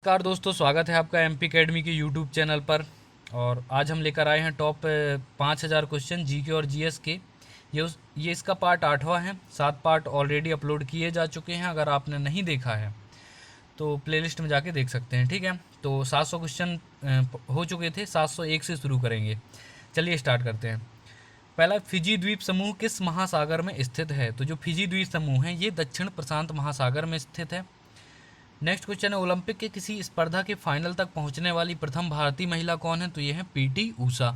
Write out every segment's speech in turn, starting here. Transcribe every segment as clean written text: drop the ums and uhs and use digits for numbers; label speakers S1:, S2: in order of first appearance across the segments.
S1: नमस्कार दोस्तों, स्वागत है आपका एमपी अकेडमी के यूट्यूब चैनल पर। और आज हम लेकर आए हैं टॉप 5000 क्वेश्चन जीके और जीएस के। ये इसका पार्ट 8वां है। 7 पार्ट ऑलरेडी अपलोड किए जा चुके हैं। अगर आपने नहीं देखा है तो प्लेलिस्ट में जाके देख सकते हैं। ठीक है, तो 700 क्वेश्चन हो चुके थे। 701 से शुरू करेंगे। चलिए स्टार्ट करते हैं। पहला, फिजी द्वीप समूह किस महासागर में स्थित है? तो जो फिजी द्वीप समूह है ये दक्षिण प्रशांत महासागर में स्थित है। नेक्स्ट क्वेश्चन है, ओलंपिक के किसी स्पर्धा के फाइनल तक पहुंचने वाली प्रथम भारतीय महिला कौन है? तो ये है पीटी ऊषा।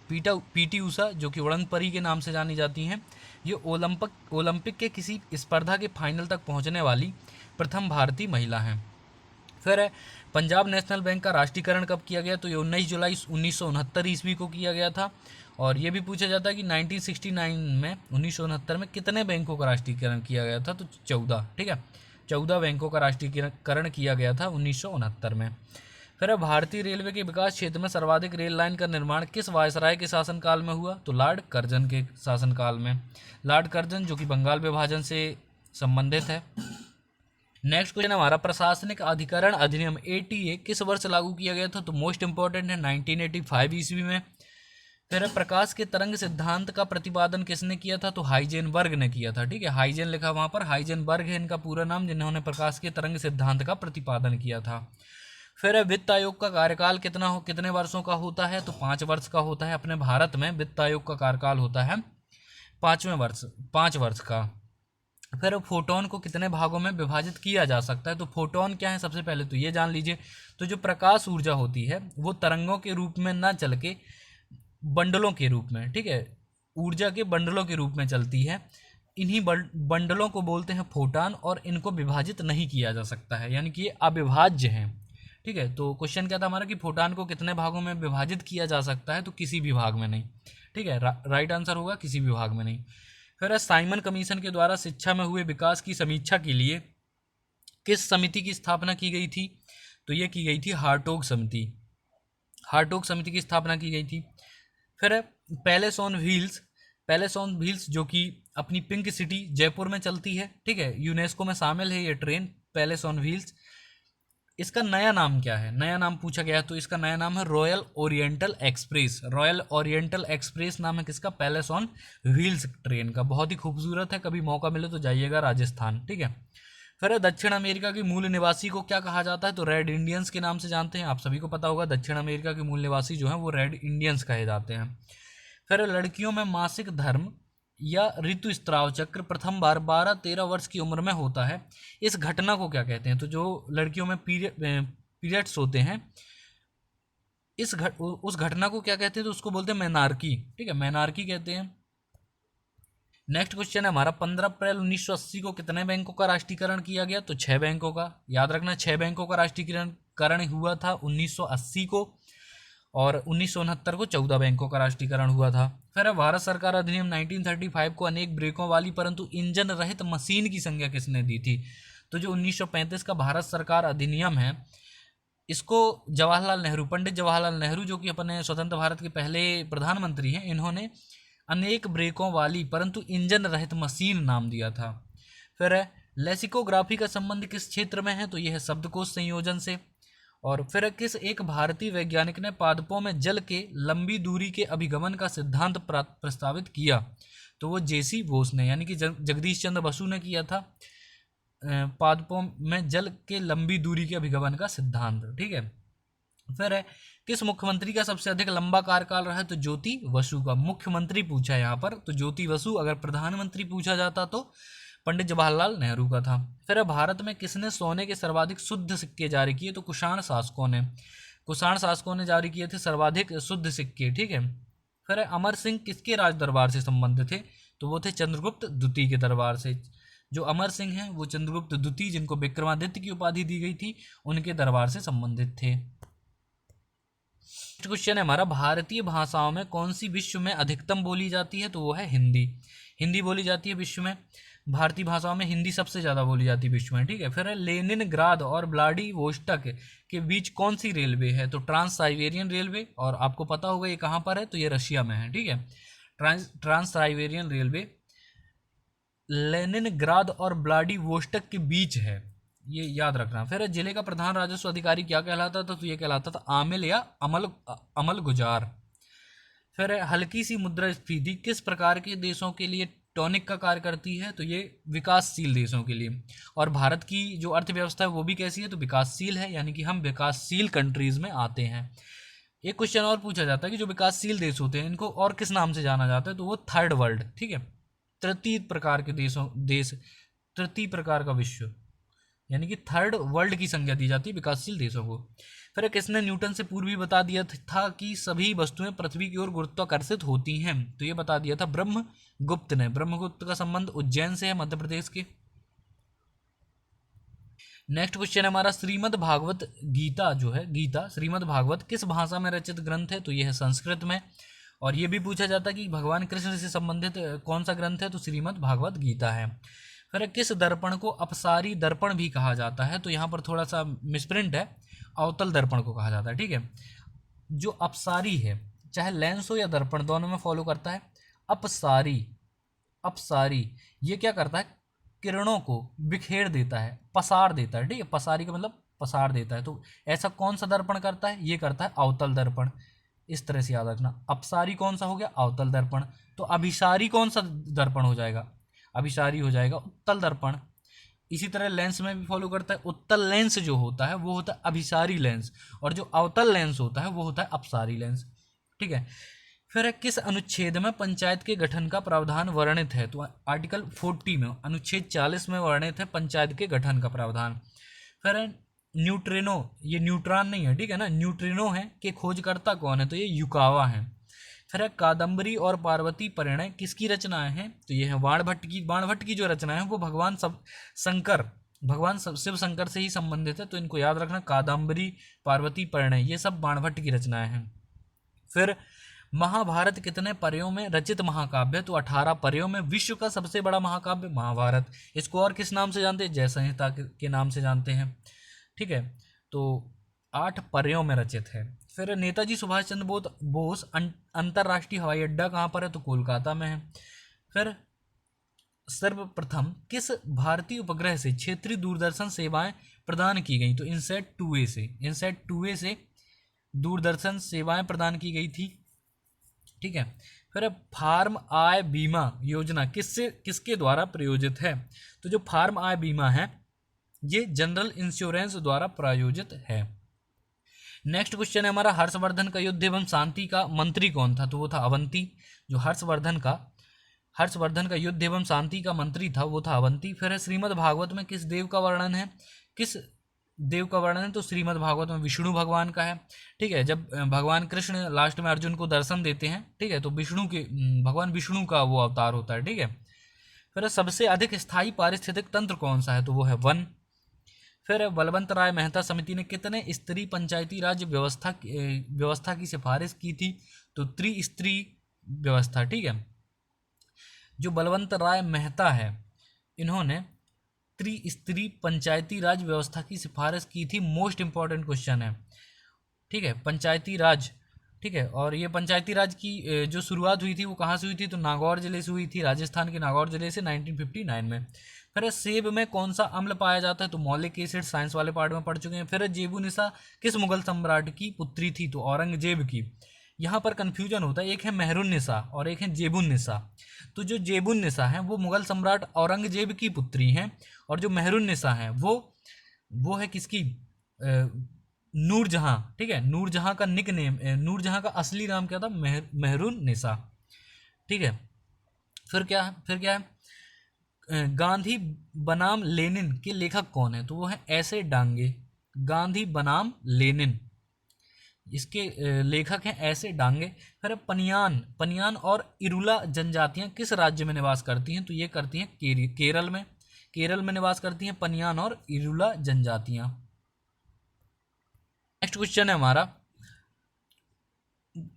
S1: पीटी ऊषा जो कि उड़न परी के नाम से जानी जाती हैं, ये ओलंपिक के किसी स्पर्धा के फाइनल तक पहुंचने वाली प्रथम भारतीय महिला हैं। फिर है, पंजाब नेशनल बैंक का राष्ट्रीयकरण कब किया गया? तो ये 19 जुलाई 1969 ईस्वी को किया गया था। और ये भी पूछा जाता है कि 1969 में 1969 में कितने बैंकों का राष्ट्रीयकरण किया गया था? तो 14। ठीक है, 14 बैंकों का राष्ट्रीयकरण किया गया था 1969 में। फिर है, भारतीय रेलवे के विकास क्षेत्र में सर्वाधिक रेल लाइन का निर्माण किस वायसराय के शासनकाल में हुआ? तो लॉर्ड कर्जन के शासनकाल में। लॉर्ड कर्जन जो कि बंगाल विभाजन से संबंधित है। नेक्स्ट क्वेश्चन हमारा, प्रशासनिक अधिकरण अधिनियम एटीए किस वर्ष लागू किया गया था? तो मोस्ट इंपॉर्टेंट है 1985 ईस्वी में। फिर प्रकाश के तरंग सिद्धांत का प्रतिपादन किसने किया था? तो हाइजेनबर्ग ने किया था। ठीक है, हाइजेन लिखा वहां पर, हाइजेनबर्ग है इनका पूरा नाम, जिन्होंने प्रकाश के तरंग सिद्धांत का प्रतिपादन किया था। फिर वित्त आयोग का कार्यकाल कितने वर्षों का होता है? तो 5 वर्ष का होता है। अपने भारत में वित्त आयोग का कार्यकाल होता है 5 वर्ष का। फिर फोटोन को कितने भागों में विभाजित किया जा सकता है? तो फोटोन क्या है, सबसे पहले तो ये जान लीजिए। तो जो प्रकाश ऊर्जा होती है वो तरंगों के रूप में ना चल के बंडलों के रूप में, ठीक है, ऊर्जा के बंडलों के रूप में चलती है। इन्हीं बंडलों को बोलते हैं फोटान, और इनको विभाजित नहीं किया जा सकता है, यानी कि ये अविभाज्य हैं। ठीक है, तो क्वेश्चन क्या था हमारा कि फोटान को कितने भागों में विभाजित किया जा सकता है? तो किसी भी भाग में नहीं। ठीक है, राइट आंसर होगा किसी भी भाग में नहीं। फिर साइमन कमीशन के द्वारा शिक्षा में हुए विकास की समीक्षा के लिए किस समिति की स्थापना की गई थी? तो ये की गई थी हार्टोग समिति। हार्टोग समिति की स्थापना की गई थी। फिर पैलेस ऑन व्हील्स जो कि अपनी पिंक सिटी जयपुर में चलती है। ठीक है, यूनेस्को में शामिल है ये ट्रेन पैलेस ऑन व्हील्स। इसका नया नाम क्या है? नया नाम पूछा गया है, तो इसका नया नाम है royal oriental express. Royal oriental express नाम है किसका? पैलेस ऑन व्हील्स ट्रेन का। बहुत ही खूबसूरत है, कभी मौका मिले तो जाइएगा राजस्थान। ठीक है, फिर दक्षिण अमेरिका के मूल निवासी को क्या कहा जाता है? तो रेड इंडियंस के नाम से जानते हैं। आप सभी को पता होगा दक्षिण अमेरिका के मूल निवासी जो हैं वो रेड इंडियंस कहे जाते हैं। फिर लड़कियों में मासिक धर्म या ऋतुस्राव चक्र प्रथम बार 12-13 वर्ष की उम्र में होता है। इस घटना को क्या कहते हैं? तो जो लड़कियों में पीरियड्स होते हैं, उस घटना को क्या कहते हैं? तो उसको बोलते हैं मेनार्की। ठीक है, मेनार्की कहते हैं। नेक्स्ट क्वेश्चन है हमारा, 15 अप्रैल 1980 को कितने बैंकों का राष्ट्रीयकरण किया गया? तो 6 बैंकों का। याद रखना, 6 बैंकों का राष्ट्रीयकरण हुआ था 1980 को, और 1969 को 14 बैंकों का राष्ट्रीयकरण हुआ था। फिर भारत सरकार अधिनियम 1935 को अनेक ब्रेकों वाली परंतु इंजन रहित मशीन की संज्ञा किसने दी थी? तो जो 1935 का भारत सरकार अधिनियम है, इसको पंडित जवाहरलाल नेहरू जो कि अपने स्वतंत्र भारत के पहले प्रधानमंत्री हैं, इन्होंने अनेक ब्रेकों वाली परंतु इंजन रहित मशीन नाम दिया था। फिर लेसिकोग्राफी का संबंध किस क्षेत्र में है? तो यह है शब्दकोश संयोजन से। और फिर किस एक भारतीय वैज्ञानिक ने पादपों में जल के लंबी दूरी के अभिगमन का सिद्धांत प्रस्तावित किया? तो वो जेसी बोस ने, यानी कि जगदीश चंद्र बसु ने किया था पादपों में जल के लंबी दूरी के अभिगमन का सिद्धांत। ठीक है, फिर किस मुख्यमंत्री का सबसे अधिक लंबा कार्यकाल रहा है? तो ज्योति बसु का। मुख्यमंत्री पूछा है यहाँ पर तो ज्योति बसु, अगर प्रधानमंत्री पूछा जाता तो पंडित जवाहरलाल नेहरू का था। फिर भारत में किसने सोने के सर्वाधिक शुद्ध सिक्के जारी किए? तो कुषाण शासकों ने जारी किए थे सर्वाधिक शुद्ध सिक्के। ठीक है, फिर अमर सिंह किसके राज दरबार से संबंधित थे? तो वो थे चंद्रगुप्त द्वितीय के दरबार से। जो अमर सिंह हैं वो चंद्रगुप्त द्वितीय, जिनको विक्रमादित्य की उपाधि दी गई थी, उनके दरबार से संबंधित थे। नेक्स्ट क्वेश्चन है हमारा, भारतीय भाषाओं में कौन सी विश्व में अधिकतम बोली जाती है? तो वो है हिंदी। हिंदी बोली जाती है विश्व में। भारतीय भाषाओं में हिंदी सबसे ज़्यादा बोली जाती है विश्व में। ठीक है, फिर लेनिनग्राद और व्लादिवोस्टोक के बीच कौन सी रेलवे है? तो ट्रांस साइबेरियन रेलवे। और आपको पता होगा ये कहाँ पर है? तो ये रशिया में है। ठीक है, ट्रांस साइबेरियन रेलवे लेनिनग्राद और व्लादिवोस्टोक के बीच है। ये याद रखना। फिर जिले का प्रधान राजस्व अधिकारी क्या कहलाता था, तो ये कहलाता था आमिल या अमल अमल गुजार। फिर हल्की सी मुद्रास्फीति किस प्रकार के देशों के लिए टॉनिक का कार्य करती है, तो ये विकासशील देशों के लिए। और भारत की जो अर्थव्यवस्था है वो भी कैसी है, तो विकासशील है, यानी कि हम विकासशील कंट्रीज में आते हैं। एक क्वेश्चन और पूछा जाता है कि जो विकासशील देश होते हैं इनको और किस नाम से जाना जाता है, तो वो थर्ड वर्ल्ड, ठीक है, तृतीय प्रकार के देश, तृतीय प्रकार का विश्व, यानी कि थर्ड वर्ल्ड की संज्ञा दी जाती है विकासशील देशों को। फिर किसने न्यूटन से पूर्व ही बता दिया था कि सभी वस्तुएं पृथ्वी की ओर गुरुत्वाकर्षित होती हैं, तो ये बता दिया था ब्रह्मगुप्त ने। ब्रह्मगुप्त का संबंध उज्जैन से है, मध्य प्रदेश के। नेक्स्ट क्वेश्चन है हमारा, श्रीमद् भागवत गीता जो है, गीता श्रीमद् भागवत किस भाषा में रचित ग्रंथ है, तो ये है संस्कृत में। और ये भी पूछा जाता है कि भगवान कृष्ण से संबंधित कौन सा ग्रंथ है, तो श्रीमद् भागवत गीता है। फिर किस दर्पण को अपसारी दर्पण भी कहा जाता है, तो यहाँ पर थोड़ा सा मिसप्रिंट है, अवतल दर्पण को कहा जाता है, ठीक है। जो अपसारी है, चाहे लेंस हो या दर्पण, दोनों में फॉलो करता है। अपसारी, अपसारी ये क्या करता है, किरणों को बिखेर देता है, पसार देता है, ठीक है। पसारी का मतलब पसार देता है। तो ऐसा कौन सा दर्पण करता है, ये करता है अवतल दर्पण। इस तरह से याद रखना, अपसारी कौन सा हो गया, अवतल दर्पण। तो अभिसारी कौन सा दर्पण हो जाएगा, अभिसारी हो जाएगा उत्तल दर्पण। इसी तरह लेंस में भी फॉलो करता है, उत्तल लेंस जो होता है वो होता है अभिसारी लेंस, और जो अवतल लेंस होता है वो होता है अपसारी लेंस, ठीक है। फिर किस अनुच्छेद में पंचायत के गठन का प्रावधान वर्णित है, तो आर्टिकल 40 में, अनुच्छेद 40 में वर्णित है पंचायत के गठन का प्रावधान। फिर न्यूट्रिनो, ये न्यूट्रॉन नहीं है, ठीक है ना, न्यूट्रिनो है कि खोजकर्ता कौन है, तो ये युकावा है। फिर कादम्बरी और पार्वती परिणय किसकी रचनाएं हैं, तो ये है बाणभट्ट की। बाणभट्ट की जो रचना है वो भगवान शिव शंकर से ही संबंधित है, तो इनको याद रखना, कादम्बरी, पार्वती परिणय, ये सब बाणभट्ट की रचनाएं हैं। फिर महाभारत कितने पर्यों में रचित महाकाव्य, तो 18 पर्यों में। विश्व का सबसे बड़ा महाकाव्य महाभारत, इसको और किस नाम से जानते हैं, जय संहिता के नाम से जानते हैं, ठीक है। तो 8 पर्यों में रचित है। फिर नेताजी सुभाष चंद्र बोस अंतर्राष्ट्रीय हवाई अड्डा कहाँ पर है, तो कोलकाता में है। फिर सर्वप्रथम किस भारतीय उपग्रह से क्षेत्रीय दूरदर्शन सेवाएं प्रदान की गई, तो इनसैट 2A से दूरदर्शन सेवाएं प्रदान की गई थी, ठीक है। फिर फार्म आय बीमा योजना किसके द्वारा प्रायोजित है, तो जो फार्म आय बीमा है ये जनरल इंश्योरेंस द्वारा प्रायोजित है। नेक्स्ट क्वेश्चन है हमारा, हर्षवर्धन का युद्ध एवं शांति का मंत्री कौन था, तो वो था अवंती। जो हर्षवर्धन का युद्ध एवं शांति का मंत्री था वो था अवंती। फिर है श्रीमद् भागवत में किस देव का वर्णन है, तो श्रीमद् भागवत में विष्णु भगवान का है, ठीक है। जब भगवान कृष्ण लास्ट में अर्जुन को दर्शन देते हैं, ठीक है, तो भगवान विष्णु का वो अवतार होता है, ठीक है। फिर सबसे अधिक स्थायी पारिस्थितिक तंत्र कौन सा है, तो वो है वन। फिर बलवंत राय मेहता समिति ने कितने स्तरीय पंचायती राज व्यवस्था की सिफारिश की थी, तो त्रिस्तरीय व्यवस्था, ठीक है। जो बलवंत राय मेहता है इन्होंने त्रिस्तरीय पंचायती राज व्यवस्था की सिफारिश की थी। मोस्ट इंपॉर्टेंट क्वेश्चन है, ठीक है, पंचायती राज, ठीक है। और ये पंचायती राज की जो शुरुआत हुई थी वो कहाँ से हुई थी, तो नागौर जिले से हुई थी, राजस्थान के नागौर जिले से 1959 में। फिर सेब में कौन सा अम्ल पाया जाता है, तो मौलिक एसिड, साइंस वाले पार्ट में पढ़ चुके हैं। फिर जेबुनिसा किस मुगल सम्राट की पुत्री थी, तो औरंगजेब की। यहाँ पर कन्फ्यूजन होता है, एक है मेहरुन्निसा और एक है जेबुन्निसा। तो जो जेबुन्निसा है वो मुगल सम्राट औरंगजेब की पुत्री हैं, और जो मेहरुन्निसा है वो है किसकी, नूरजहां, ठीक है। नूरजहां का निक नेम, नूरजहां का असली नाम क्या था, मेहरुन्निसा, ठीक है। फिर क्या है, गांधी बनाम लेनिन के लेखक कौन है, तो वो है ऐसे डांगे। गांधी बनाम लेनिन, इसके लेखक हैं ऐसे डांगे। फिर पनियान और इरुला जनजातियां किस राज्य में निवास करती हैं, तो ये करती हैं केरल में निवास करती हैं पनियान और इरुला जनजातियां। नेक्स्ट क्वेश्चन है हमारा,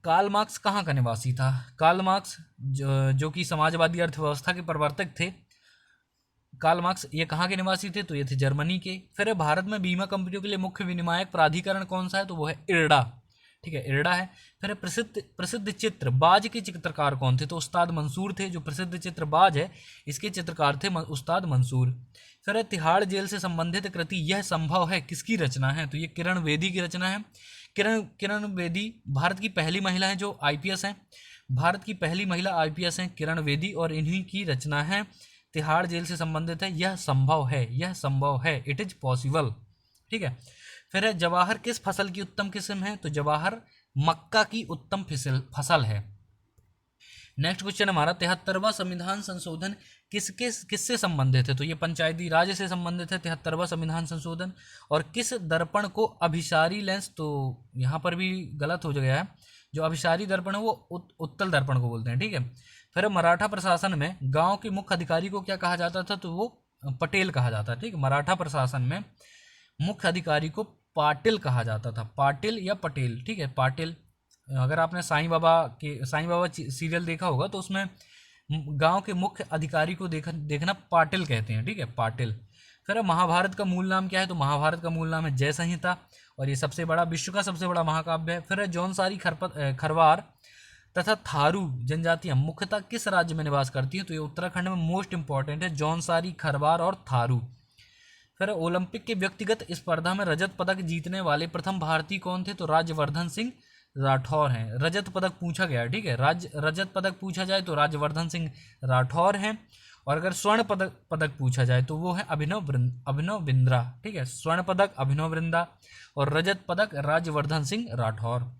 S1: कार्ल मार्क्स कहाँ का निवासी था। कार्ल मार्क्स जो कि समाजवादी अर्थव्यवस्था के प्रवर्तक थे, कार्ल मार्क्स ये कहाँ के निवासी थे, तो ये थे जर्मनी के। फिर भारत में बीमा कंपनियों के लिए मुख्य विनियामक प्राधिकरण कौन सा है, तो वो है इरडा, ठीक है, इरडा है। फिर प्रसिद्ध प्रसिद्ध चित्रबाज के चित्रकार कौन थे? तो उस्ताद मंसूर थे। जो प्रसिद्ध चित्रबाज है इसके चित्रकार थे उस्ताद मंसूर। फिर तिहाड़ जेल से संबंधित कृति यह संभव है किसकी रचना है? तो ये किरण बेदी की रचना है। किरण बेदी भारत की पहली महिला है जो आईपीएस हैं। भारत की पहली महिला आईपीएस हैं किरण बेदी, और इन्हीं की रचना है, तिहाड़ जेल से संबंधित है, यह संभव है, यह संभव है, इट इज पॉसिबल। ठीक है। फिर है जवाहर किस फसल की उत्तम किस्म है? तो जवाहर मक्का की उत्तम फसल है। नेक्स्ट क्वेश्चन हमारा 73वां संविधान संशोधन किससे संबंधित है? तो ये पंचायती राज से संबंधित है 73वां संविधान संशोधन। और किस दर्पण को अभिसारी लेंस, तो यहाँ पर भी गलत हो गया है, जो अभिसारी दर्पण है वो उत्तल दर्पण को बोलते हैं। ठीक है। फिर मराठा प्रशासन में गांव के मुख्य अधिकारी को क्या कहा जाता था? तो वो पटेल कहा जाता है। ठीक है। मराठा प्रशासन में मुख्य अधिकारी को पाटिल कहा जाता था, पाटिल या पटेल। ठीक है, पाटिल। अगर आपने साईं बाबा सीरियल देखा होगा तो उसमें गांव के मुख्य अधिकारी को देखना पाटिल कहते हैं। ठीक है, पाटिल। फिर महाभारत का मूल नाम क्या है? तो महाभारत का मूल नाम है जय संहिता, और ये विश्व का सबसे बड़ा महाकाव्य है। फिर जौनसारी, खरवार तथा थारू जनजातियां मुख्यतः किस राज्य में निवास करती हैं? तो ये उत्तराखंड में मोस्ट इंपॉर्टेंट है, जौनसारी, खरवार और थारू। फिर ओलंपिक के व्यक्तिगत स्पर्धा में रजत पदक जीतने वाले प्रथम भारतीय कौन थे? तो राज्यवर्धन सिंह राठौर हैं। रजत पदक पूछा गया है। ठीक है, रजत पदक पूछा जाए तो राज्यवर्धन सिंह राठौर हैं, और अगर स्वर्ण पदक पूछा जाए तो वो है अभिनव बिंद्रा। ठीक है, स्वर्ण पदक अभिनव बिंद्रा और रजत पदक राज्यवर्धन सिंह राठौर।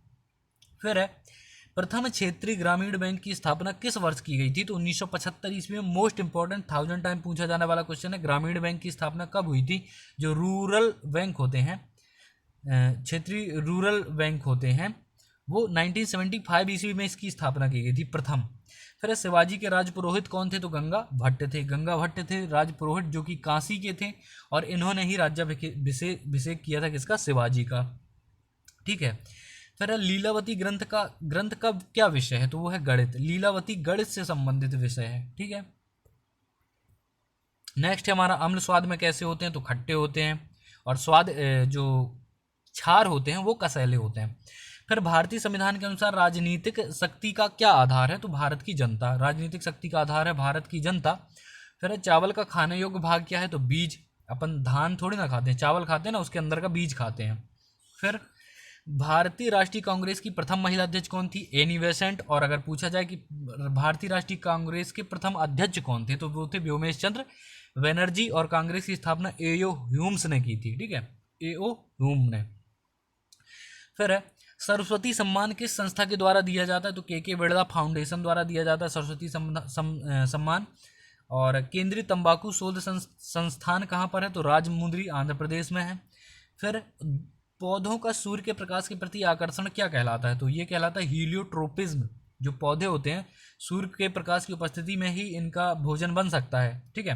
S1: फिर है प्रथम क्षेत्रीय ग्रामीण बैंक की स्थापना किस वर्ष की गई थी? तो 1975 ईस्वी में। मोस्ट इंपॉर्टेंट 1000 टाइम पूछा जाने वाला क्वेश्चन है, ग्रामीण बैंक की स्थापना कब हुई थी? जो रूरल बैंक होते हैं, क्षेत्रीय रूरल बैंक होते हैं, वो 1975 ईस्वी में इसकी स्थापना की गई थी प्रथम। फिर शिवाजी के राजपुरोहित कौन थे? तो गंगा भट्ट थे। गंगा भट्ट थे राजपुरोहित, जो कि काशी के थे, और इन्होंने ही राज्याभिषेक किया था किसका? शिवाजी का। ठीक है। फिर लीलावती ग्रंथ का क्या विषय है? तो वो है गणित। लीलावती गणित से संबंधित विषय है। ठीक है। नेक्स्ट है हमारा अम्ल स्वाद में कैसे होते हैं? तो खट्टे होते हैं, और स्वाद जो क्षार होते हैं वो कसैले होते हैं। फिर भारतीय संविधान के अनुसार राजनीतिक शक्ति का क्या आधार है? तो भारत की जनता। राजनीतिक शक्ति का आधार है भारत की जनता। फिर चावल का खाने योग्य भाग क्या है? तो बीज। अपन धान थोड़ी ना खाते हैं, चावल खाते हैं ना, उसके अंदर का बीज खाते हैं। फिर भारतीय राष्ट्रीय कांग्रेस की प्रथम महिला अध्यक्ष कौन थी? Annie Besant. और अगर पूछा जाए कि भारतीय राष्ट्रीय कांग्रेस के प्रथम अध्यक्ष कौन थे? तो वो थे व्योमेश चंद्र बनर्जी, और कांग्रेस की स्थापना एओ ह्यूम्स ने की थी। ठीक है, एओ ह्यूम ने। फिर सरस्वती सम्मान किस संस्था के द्वारा दिया जाता है? तो के बिड़ला फाउंडेशन द्वारा दिया जाता है सरस्वती सम्मान। और केंद्रीय तंबाकू शोध संस्थान कहाँ पर है? तो राजमुंद्री आंध्र प्रदेश में है। फिर पौधों का सूर्य के प्रकाश के प्रति आकर्षण क्या कहलाता है? तो ये कहलाता है हीलियोट्रोपिज्म। जो पौधे होते हैं सूर्य के प्रकाश की उपस्थिति में ही इनका भोजन बन सकता है। ठीक है,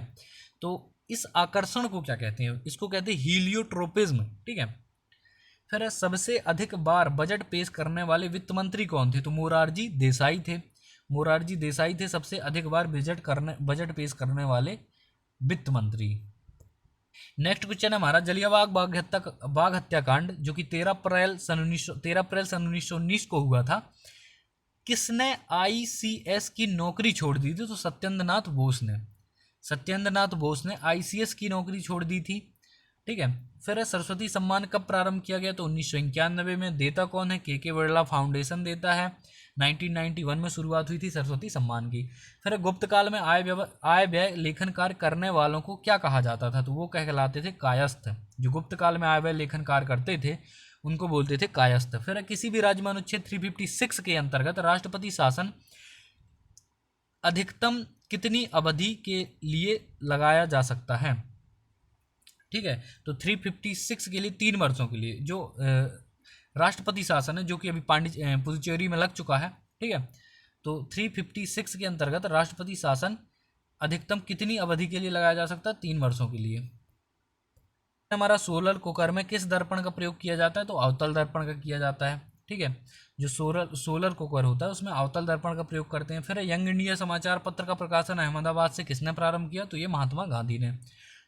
S1: तो इस आकर्षण को क्या कहते हैं? इसको कहते हैं हीलियोट्रोपिज्म। ठीक है। फिर सबसे अधिक बार बजट पेश करने वाले वित्त मंत्री कौन थे? तो मोरारजी देसाई थे। मोरारजी देसाई थे सबसे अधिक बार बजट पेश करने वाले वित्त मंत्री। नेक्स्ट क्वेश्चन है हमारा जलियांवाला बाग हत्याकांड, जो कि 13 अप्रैल सन 1919 को हुआ था, किसने आईसीएस की नौकरी छोड़ दी थी? तो सत्येंद्रनाथ बोस ने। सत्येंद्रनाथ बोस ने आईसीएस की नौकरी छोड़ दी थी। ठीक है। फिर सरस्वती सम्मान कब प्रारंभ किया गया? तो 1991 में। देता कौन है? के बिड़ला फाउंडेशन देता है। 1991 में शुरुआत हुई थी सरस्वती सम्मान की। फिर गुप्त काल में आय व्यय लेखन कार्य करने वालों को क्या कहा जाता था? तो वो कहलाते थे कायस्थ। जो गुप्त काल में आय व्यय लेखन कार्य करते थे उनको बोलते थे कायस्थ। फिर किसी भी राज्य में अनुच्छेद 356 के अंतर्गत राष्ट्रपति शासन अधिकतम कितनी अवधि के लिए लगाया जा सकता है? ठीक है, तो 356 के लिए 3 वर्षों के लिए जो राष्ट्रपति शासन है, जो कि अभी पुदुचेरी में लग चुका है। ठीक है, तो 356 के अंतर्गत राष्ट्रपति शासन अधिकतम कितनी अवधि के लिए लगाया जा सकता है? 3 वर्षों के लिए। हमारा सोलर कुकर में किस दर्पण का प्रयोग किया जाता है? तो अवतल दर्पण का किया जाता है। ठीक है, जो सोलर कुकर होता है उसमें अवतल दर्पण का प्रयोग करते हैं। फिर यंग इंडिया समाचार पत्र का प्रकाशन अहमदाबाद से किसने प्रारंभ किया? तो ये महात्मा गांधी ने।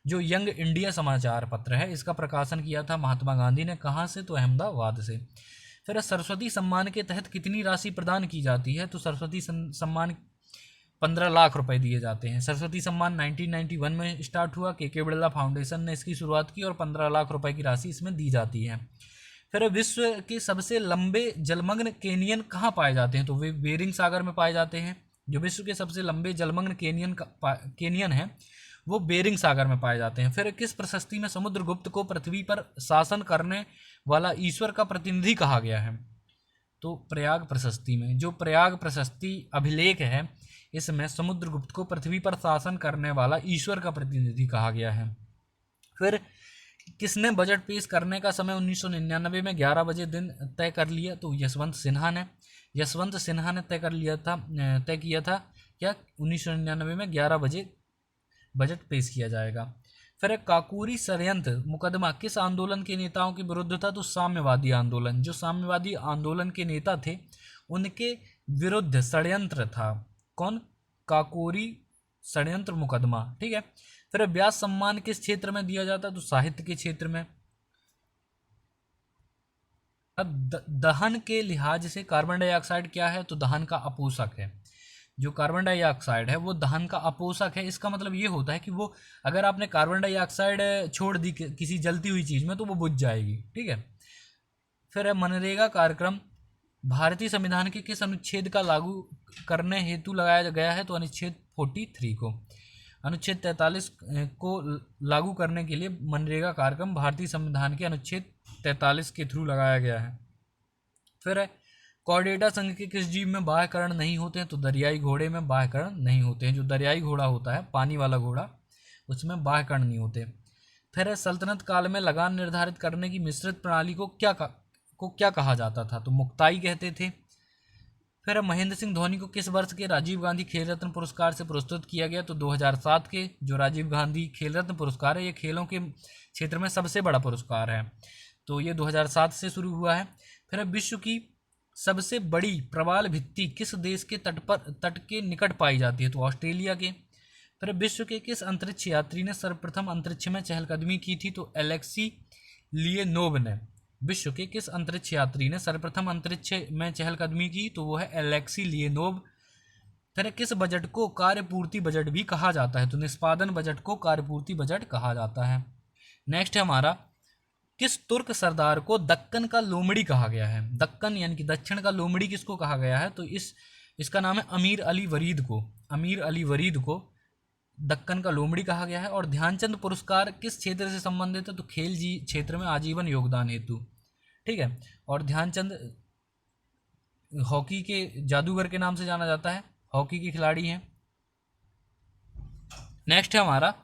S1: जो यंग इंडिया समाचार पत्र है इसका प्रकाशन किया था महात्मा गांधी ने। कहाँ से? तो अहमदाबाद से। फिर सरस्वती सम्मान के तहत कितनी राशि प्रदान की जाती है? तो सरस्वती सम्मान 15 लाख रुपए दिए जाते हैं। सरस्वती सम्मान 1991 में स्टार्ट हुआ, के बिरला फाउंडेशन ने इसकी शुरुआत की और 15 लाख रुपए की राशि इसमें दी जाती है। फिर विश्व के सबसे लंबे जलमग्न केनियन कहाँ पाए जाते हैं? तो वे बेरिंग सागर में पाए जाते हैं। जो विश्व के सबसे लंबे जलमग्न केनियन है वो बेरिंग सागर में पाए जाते हैं। फिर किस प्रशस्ति में समुद्रगुप्त को पृथ्वी पर शासन करने वाला ईश्वर का प्रतिनिधि कहा गया है? तो प्रयाग प्रशस्ति में। जो प्रयाग प्रशस्ति अभिलेख है इसमें समुद्रगुप्त को पृथ्वी पर शासन करने वाला ईश्वर का प्रतिनिधि कहा गया है। फिर किसने बजट पेश करने का समय 1999 में 11 बजे दिन तय कर लिया? तो यशवंत सिन्हा ने तय किया था क्या 1999 में 11 बजे बजट पेश किया जाएगा। फिर काकोरी षड्यंत्र मुकदमा किस आंदोलन के नेताओं के विरुद्ध था? तो साम्यवादी आंदोलन। जो साम्यवादी आंदोलन के नेता थे उनके विरुद्ध षड्यंत्र था। कौन? काकोरी षड्यंत्र मुकदमा। ठीक है। फिर व्यास सम्मान किस क्षेत्र में दिया जाता है? तो साहित्य के क्षेत्र में। अब दहन के लिहाज से कार्बन डाइऑक्साइड क्या है? तो दहन का अपोषक है। जो कार्बन डाइऑक्साइड है वो दहन का अपोषक है। इसका मतलब ये होता है कि वो अगर आपने कार्बन डाइऑक्साइड छोड़ दी किसी जलती हुई चीज़ में तो वो बुझ जाएगी। ठीक है। फिर मनरेगा कार्यक्रम भारतीय संविधान के किस अनुच्छेद का लागू करने हेतु लगाया गया है? तो अनुच्छेद 43 को। अनुच्छेद 43 को लागू करने के लिए मनरेगा कार्यक्रम भारतीय संविधान के अनुच्छेद 43 के थ्रू लगाया गया है। फिर कॉर्डेटा संघ के किस जीव में बाह्यकरण नहीं होते हैं? तो दरियाई घोड़े में बाह्यकरण नहीं होते हैं। जो दरियाई घोड़ा होता है, पानी वाला घोड़ा, उसमें बाह्यकरण नहीं होते। फिर सल्तनत काल में लगान निर्धारित करने की मिश्रित प्रणाली को क्या कहा जाता था? तो मुक्ताई कहते थे। फिर महेंद्र सिंह धोनी को किस वर्ष के राजीव गांधी खेल रत्न पुरस्कार से पुरस्कृत किया गया? तो 2007 के जो राजीव गांधी खेल रत्न पुरस्कार है ये खेलों के क्षेत्र में सबसे बड़ा पुरस्कार है, तो ये 2007 से शुरू हुआ है। फिर विश्व की सबसे बड़ी प्रवाल भित्ति किस देश के तट के निकट पाई जाती है? तो ऑस्ट्रेलिया के। फिर विश्व के किस अंतरिक्ष यात्री ने सर्वप्रथम अंतरिक्ष में चहलकदमी की थी? तो एलेक्सी लियोनोव ने। विश्व के किस अंतरिक्ष यात्री ने सर्वप्रथम अंतरिक्ष में चहलकदमी की? तो वो है एलेक्सी लियोनोव। फिर किस बजट को कार्यपूर्ति बजट भी कहा जाता है? तो निष्पादन बजट को कार्यपूर्ति बजट कहा जाता है। नेक्स्ट है हमारा, किस तुर्क सरदार को दक्कन का लोमड़ी कहा गया है? दक्कन यानी कि दक्षिण का लोमड़ी किसको कहा गया है? तो इसका नाम है अमीर अली वरीद को। अमीर अली वरीद को दक्कन का लोमड़ी कहा गया है। और ध्यानचंद पुरस्कार किस क्षेत्र से संबंधित है? तो खेल क्षेत्र में आजीवन योगदान हेतु। ठीक है। और ध्यानचंद हॉकी के जादूगर के नाम से जाना जाता है, हॉकी के खिलाड़ी हैं। नेक्स्ट है हमारा,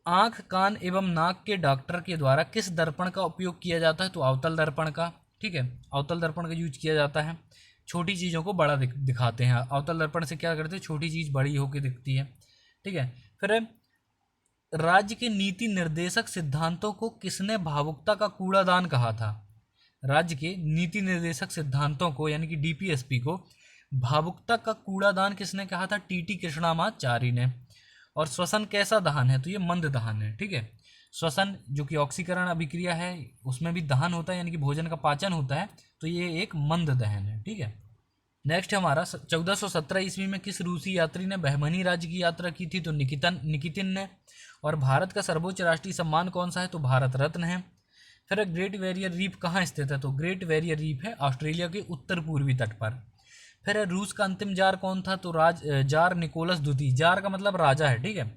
S1: आँख कान एवं नाक के डॉक्टर के द्वारा किस दर्पण का उपयोग किया जाता है? तो अवतल दर्पण का। ठीक है। अवतल दर्पण का यूज किया जाता है। छोटी चीज़ों को बड़ा दिखाते हैं। अवतल दर्पण से क्या करते हैं? छोटी चीज़ बड़ी होकर दिखती है। ठीक है। फिर राज्य के नीति निर्देशक सिद्धांतों को किसने भावुकता का कूड़ादान कहा था? राज्य के नीति निर्देशक सिद्धांतों को यानी कि डीपीएसपी को भावुकता का कूड़ादान किसने कहा था? टीटी कृष्णामाचारी ने। और श्वसन कैसा दहन है? तो ये मंद दहन है। ठीक है। श्वसन जो कि ऑक्सीकरण अभिक्रिया है उसमें भी दहन होता है यानी कि भोजन का पाचन होता है, तो ये एक मंद दहन है। ठीक है। नेक्स्ट हमारा 1417 ईस्वी में किस रूसी यात्री ने बहमनी राज्य की यात्रा की थी? तो निकितिन ने। और भारत का सर्वोच्च राष्ट्रीय सम्मान कौन सा है? तो भारत रत्न है। फिर ग्रेट बैरियर रीफ कहाँ स्थित है? तो ग्रेट बैरियर रीफ है ऑस्ट्रेलिया के उत्तर पूर्वी तट पर। फिर रूस का अंतिम जार कौन था? तो जार निकोलस द्वितीय। जार का मतलब राजा है। ठीक है।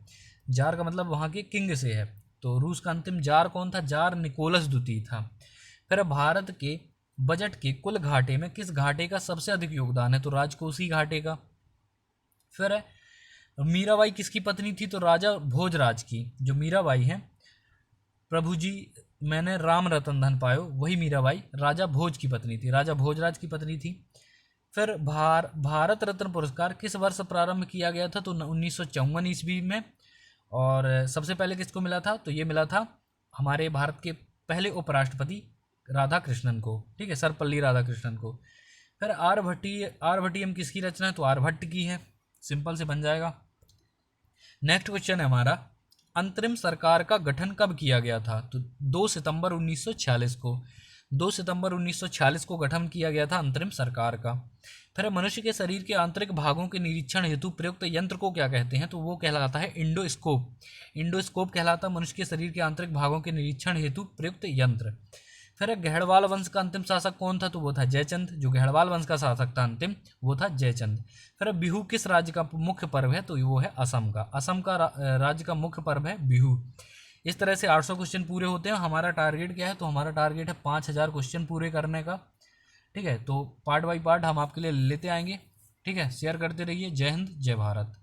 S1: जार का मतलब वहाँ के किंग से है, तो रूस का अंतिम जार कौन था? जार निकोलस द्वितीय था। फिर भारत के बजट के कुल घाटे में किस घाटे का सबसे अधिक योगदान है? तो राजकोषीय घाटे का। फिर मीराबाई किसकी पत्नी थी? तो राजा भोजराज की। जो मीराबाई है, प्रभु जी मैंने राम रतन धन पायो, वही मीराबाई राजा भोज की पत्नी थी, राजा भोजराज की पत्नी थी। फिर भारत रत्न पुरस्कार किस वर्ष प्रारंभ किया गया था? तो 1954 ईस्वी में। और सबसे पहले किसको मिला था? तो ये मिला था हमारे भारत के पहले उपराष्ट्रपति राधा कृष्णन को। ठीक है। सर्वपल्ली राधाकृष्णन को। फिर आर्यभट्टियम किसकी रचना है? तो आर्यभट्ट की है। सिंपल से बन जाएगा। नेक्स्ट क्वेश्चन है हमारा, अंतरिम सरकार का गठन कब किया गया था? तो 2 सितंबर 1946 को। 2 सितंबर 1946 को गठन किया गया था अंतरिम सरकार का। फिर मनुष्य के शरीर के आंतरिक भागों के निरीक्षण हेतु प्रयुक्त यंत्र को क्या कहते हैं, तो वो कहलाता है इंडोस्कोप। इंडोस्कोप कहलाता है मनुष्य के शरीर के आंतरिक भागों के निरीक्षण हेतु प्रयुक्त यंत्र। फिर गहड़वाल वंश का अंतिम शासक कौन था, तो वो था जयचंद। जो गहड़वाल वंश का शासक था अंतिम, वो था जयचंद। फिर बिहू किस राज्य का मुख्य पर्व है, तो वो है असम का। असम का राज्य का मुख्य पर्व है बिहू। इस तरह से 800 क्वेश्चन पूरे होते हैं। हमारा टारगेट क्या है, तो हमारा टारगेट है 5000 क्वेश्चन पूरे करने का। ठीक है, तो पार्ट बाई पार्ट हम आपके लिए लेते आएंगे। ठीक है, शेयर करते रहिए। जय हिंद, जय भारत।